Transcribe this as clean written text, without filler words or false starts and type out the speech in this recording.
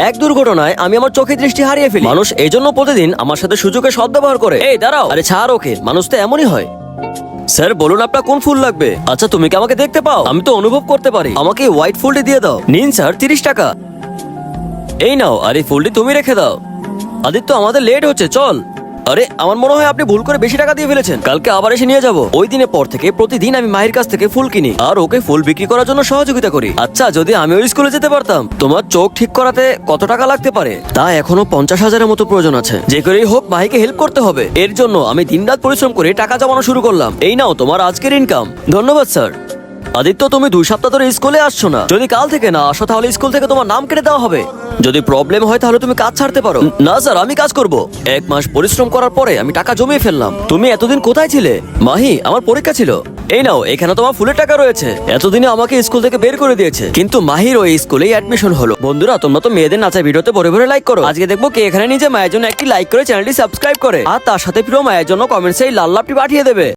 এক দুর্ঘটনায় আমি আমার চোখের দৃষ্টি হারিয়ে ফেলি। মানুষ এই জন্য প্রতিদিন আমার সাথে সুযোগে সদ্ব্যবহার করে। এই দাঁড়াও, আরে ছাড় ওকে, মানুষ তো এমনই হয়। স্যার বলুন আপনার কোন ফুল লাগবে? আচ্ছা তুমি কি আমাকে দেখতে পাও? আমি তো অনুভব করতে পারি। আমাকে হোয়াইট ফুলটি দিয়ে দাও। নিন স্যার, 30 টাকা। এই নাও, আর এই ফুলটি তুমি রেখে দাও। আদিত্য আমাদের লেট হচ্ছে, চল। আরে আমার মনে হয় আপনি ভুল করে বেশি টাকা দিয়ে ফেলেছেন। কালকে আবার এসে নিয়ে যাবো। ওই দিনের পর থেকে প্রতিদিন আমি মাহির কাছ থেকে ফুল কিনি আর ওকে ফুল বিক্রি করার জন্য সহযোগিতা করি। আচ্ছা যদি আমি ওই স্কুলে যেতে পারতাম, তোমার চোখ ঠিক করাতে কত টাকা লাগতে পারে? তা এখনো 50,000-এর মতো প্রয়োজন আছে। যে করেই হোক মাহিকে হেল্প করতে হবে। এর জন্য আমি দিনরাত পরিশ্রম করে টাকা জমানো শুরু করলাম। এই নাও তোমার আজকের ইনকাম। ধন্যবাদ স্যার। আদিত্য তুমি 2 সপ্তাহ ধরে স্কুলে আসছো না। যদি কাল থেকে না আসো তাহলে স্কুল থেকে তোমার নাম কেটে দেওয়া হবে। যদি প্রবলেম হয় তাহলে তুমি কাজ ছাড়তে পারো। না স্যার, আমি কাজ করব। 1 মাস পরিশ্রম করার পরে আমি টাকা জমিয়ে ফেললাম। তুমি এতদিন কোথায় ছিলে? মাহি, আমার পরীক্ষা ছিল। এই নাও, এখানে তোমার ফুলের টাকা রয়েছে। এতদিনে আমাকে স্কুল থেকে বের করে দিয়েছে, কিন্তু মাহির ওই স্কুলেই অ্যাডমিশন হলো। বন্ধুরা তোমরা তো মেয়েদের নাচা ভিডিওতে ভরে ভরে লাইক করো। আজকে দেখবো কে এখানে নিজে মায়ের জন্য একটি লাইক করে চ্যানেলটি সাবস্ক্রাইব করে আর তার সাথে প্রিয় মায়ের জন্য কমেন্টসে এই লাল লাভটি পাঠিয়ে দেবে।